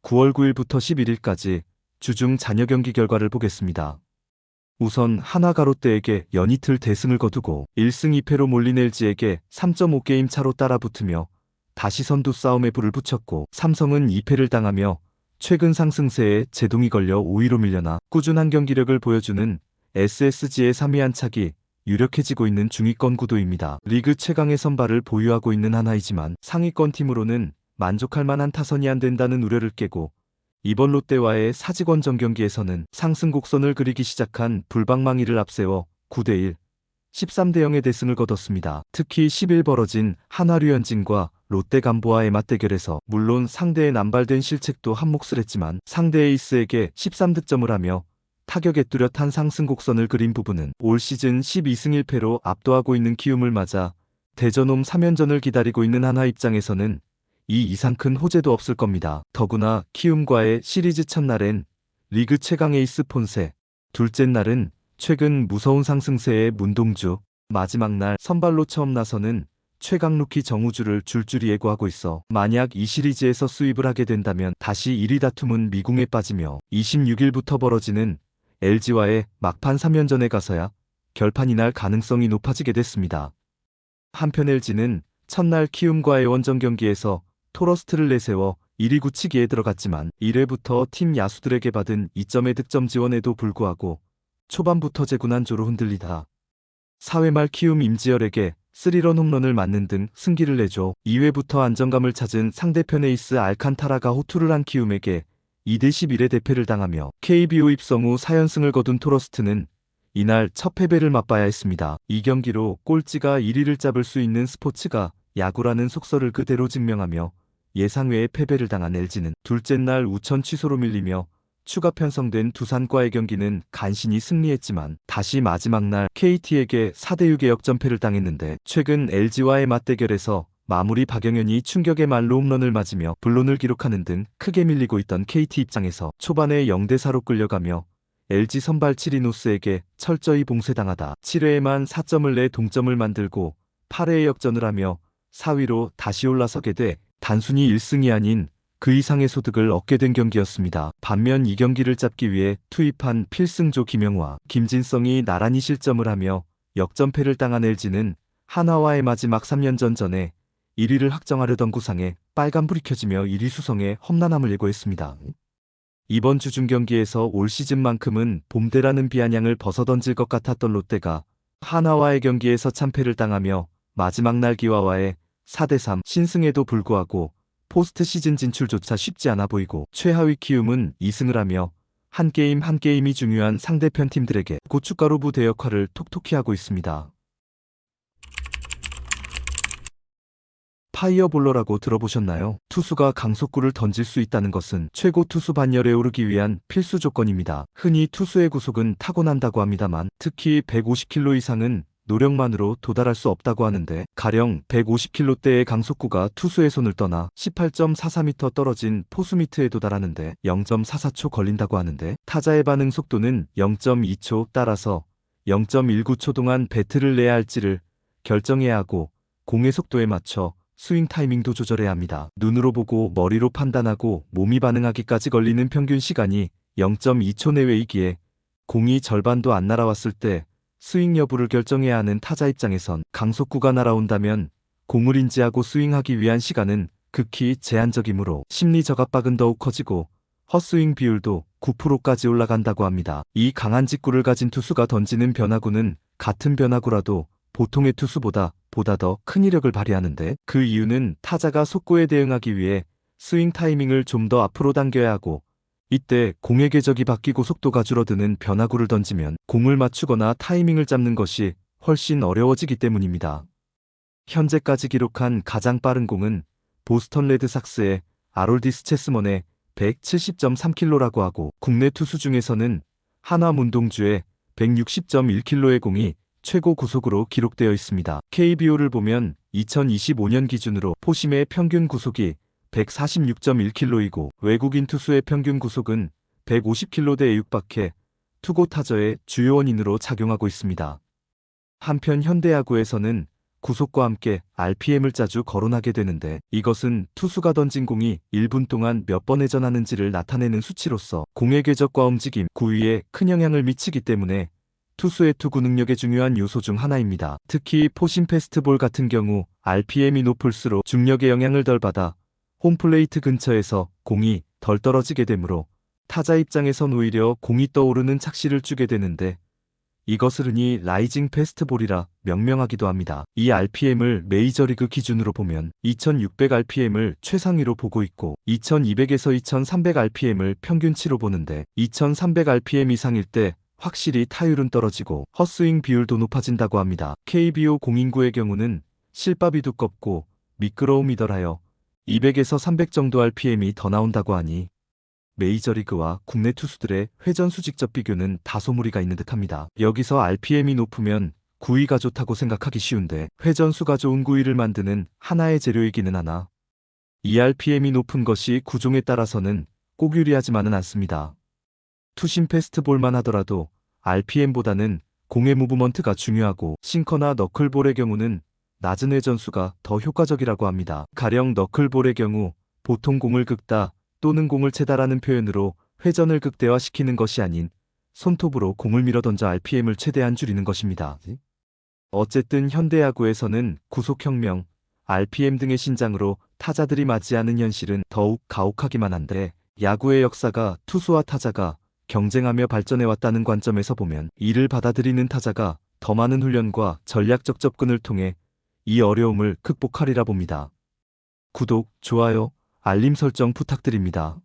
9월 9일부터 11일까지 주중 잔여 경기 결과를 보겠습니다. 우선 하나가 롯데에게 연이틀 대승을 거두고 1승 2패로 몰린 LG에게 3.5게임 차로 따라붙으며 다시 선두 싸움에 불을 붙였고, 삼성은 2패를 당하며 최근 상승세에 제동이 걸려 5위로 밀려나 꾸준한 경기력을 보여주는 SSG의 3위 안착이 유력해지고 있는 중위권 구도입니다. 리그 최강의 선발을 보유하고 있는 하나이지만 상위권 팀으로는 만족할 만한 타선이 안 된다는 우려를 깨고 이번 롯데와의 사직원정 경기에서는 상승 곡선을 그리기 시작한 불방망이를 앞세워 9대1, 13대 0의 대승을 거뒀습니다. 특히 10일 벌어진 한화류현진과 롯데감보와의 맞대결에서 물론 상대의 남발된 실책도 한몫을 했지만 상대 에이스에게 13득점을 하며 타격에 뚜렷한 상승 곡선을 그린 부분은 올 시즌 12승 1패로 압도하고 있는 키움을 맞아 대전홈 3연전을 기다리고 있는 한화 입장에서는 이 이상 큰 호재도 없을 겁니다. 더구나 키움과의 시리즈 첫날엔 리그 최강 에이스 폰세, 둘째 날은 최근 무서운 상승세의 문동주, 마지막 날 선발로 처음 나서는 최강 루키 정우주를 줄줄이 예고하고 있어 만약 이 시리즈에서 수입을 하게 된다면 다시 1위 다툼은 미궁에 빠지며 26일부터 벌어지는 LG와의 막판 3연전에 가서야 결판이 날 가능성이 높아지게 됐습니다. 한편 LG는 첫날 키움과의 원정 경기에서 토러스트를 내세워 1위 굳히기에 들어갔지만 1회부터 팀 야수들에게 받은 2점의 득점 지원에도 불구하고 초반부터 제군한조로 흔들리다 4회 말 키움 임지열에게 3런 홈런을 맞는 등 승기를 내줘 2회부터 안정감을 찾은 상대편 에이스 알칸타라가 호투를 한 키움에게 2대 11의 대패를 당하며 KBO 입성 후 4연승을 거둔 토러스트는 이날 첫 패배를 맛봐야 했습니다. 이 경기로 꼴찌가 1위를 잡을 수 있는 스포츠가 야구라는 속설을 그대로 증명하며 예상외의 패배를 당한 LG는 둘째 날 우천 취소로 밀리며 추가 편성된 두산과의 경기는 간신히 승리했지만 다시 마지막 날 KT에게 4대 6의 역전패를 당했는데, 최근 LG와의 맞대결에서 마무리 박영현이 충격의 말로 홈런을 맞으며 본론을 기록하는 등 크게 밀리고 있던 KT 입장에서 초반에 0대 4로 끌려가며 LG 선발 치리노스에게 철저히 봉쇄당하다 7회에만 4점을 내 동점을 만들고 8회에 역전을 하며 4위로 다시 올라서게 돼 단순히 1승이 아닌 그 이상의 소득을 얻게 된 경기였습니다. 반면 이 경기를 잡기 위해 투입한 필승조 김영화, 김진성이 나란히 실점을 하며 역전패를 당한 LG는 한화와의 마지막 3연전 전에 1위를 확정하려던 구상에 빨간불이 켜지며 1위 수성에 험난함을 예고했습니다. 이번 주중 경기에서 올 시즌만큼은 봄대라는 비아냥을 벗어던질 것 같았던 롯데가 한화와의 경기에서 참패를 당하며 마지막 날 기아와의 4대 3 신승에도 불구하고 포스트 시즌 진출조차 쉽지 않아 보이고, 최하위 키움은 2승을 하며 한 게임 한 게임이 중요한 상대편 팀들에게 고춧가루 부대 역할을 톡톡히 하고 있습니다. 파이어볼러라고 들어보셨나요? 투수가 강속구를 던질 수 있다는 것은 최고 투수 반열에 오르기 위한 필수 조건입니다. 흔히 투수의 구속은 타고난다고 합니다만 특히 150km 이상은 노력만으로 도달할 수 없다고 하는데, 가령 150km대의 강속구가 투수의 손을 떠나 18.44m 떨어진 포수미트에 도달하는데 0.44초 걸린다고 하는데, 타자의 반응 속도는 0.2초 따라서 0.19초 동안 배트를 내야 할지를 결정해야 하고 공의 속도에 맞춰 스윙 타이밍도 조절해야 합니다. 눈으로 보고 머리로 판단하고 몸이 반응하기까지 걸리는 평균 시간이 0.2초 내외이기에 공이 절반도 안 날아왔을 때 스윙 여부를 결정해야 하는 타자 입장에선 강속구가 날아온다면 공을 인지하고 스윙하기 위한 시간은 극히 제한적이므로 심리 저압박은 더욱 커지고 헛스윙 비율도 9%까지 올라간다고 합니다. 이 강한 직구를 가진 투수가 던지는 변화구는 같은 변화구라도 보통의 투수보다 더 큰 이력을 발휘하는데, 그 이유는 타자가 속구에 대응하기 위해 스윙 타이밍을 좀 더 앞으로 당겨야 하고, 이때 공의 궤적이 바뀌고 속도가 줄어드는 변화구를 던지면 공을 맞추거나 타이밍을 잡는 것이 훨씬 어려워지기 때문입니다. 현재까지 기록한 가장 빠른 공은 보스턴 레드삭스의 아롤디스 체스먼의 170.3km라고 하고, 국내 투수 중에서는 한화 문동주의 160.1km의 공이 최고 구속으로 기록되어 있습니다. KBO를 보면 2025년 기준으로 포심의 평균 구속이 146.1km이고 외국인 투수의 평균 구속은 150km대에 육박해 투고 타저의 주요 원인으로 작용하고 있습니다. 한편 현대야구에서는 구속과 함께 RPM을 자주 거론하게 되는데, 이것은 투수가 던진 공이 1분 동안 몇 번 회전하는지를 나타내는 수치로서 공의 궤적과 움직임, 구위에 큰 영향을 미치기 때문에 투수의 투구 능력의 중요한 요소 중 하나입니다. 특히 포심 패스트볼 같은 경우 RPM이 높을수록 중력의 영향을 덜 받아 홈플레이트 근처에서 공이 덜 떨어지게 되므로 타자 입장에선 오히려 공이 떠오르는 착시를 주게 되는데, 이것을 흔히 라이징 패스트볼이라 명명하기도 합니다. 이 RPM을 메이저리그 기준으로 보면 2600rpm을 최상위로 보고 있고 2200에서 2300rpm을 평균치로 보는데, 2300rpm 이상일 때 확실히 타율은 떨어지고 헛스윙 비율도 높아진다고 합니다. KBO 공인구의 경우는 실밥이 두껍고 미끄러움이 덜하여 200에서 300 정도 rpm이 더 나온다고 하니 메이저리그와 국내 투수들의 회전수 직접 비교는 다소 무리가 있는 듯합니다. 여기서 RPM이 높으면 구위가 좋다고 생각하기 쉬운데, 회전수가 좋은 구위를 만드는 하나의 재료이기는 하나 이 RPM이 높은 것이 구종에 따라서는 꼭 유리하지만은 않습니다. 투심 패스트볼만 하더라도 RPM보다는 공의 무브먼트가 중요하고, 싱커나 너클볼의 경우는 낮은 회전수가 더 효과적이라고 합니다. 가령 너클볼의 경우 보통 공을 긁다 또는 공을 채다라는 표현으로 회전을 극대화시키는 것이 아닌 손톱으로 공을 밀어 던져 RPM을 최대한 줄이는 것입니다. 어쨌든 현대야구에서는 구속혁명, RPM 등의 신장으로 타자들이 맞이하는 현실은 더욱 가혹하기만 한데, 야구의 역사가 투수와 타자가 경쟁하며 발전해왔다는 관점에서 보면 이를 받아들이는 타자가 더 많은 훈련과 전략적 접근을 통해 이 어려움을 극복하리라 봅니다. 구독, 좋아요, 알림 설정 부탁드립니다.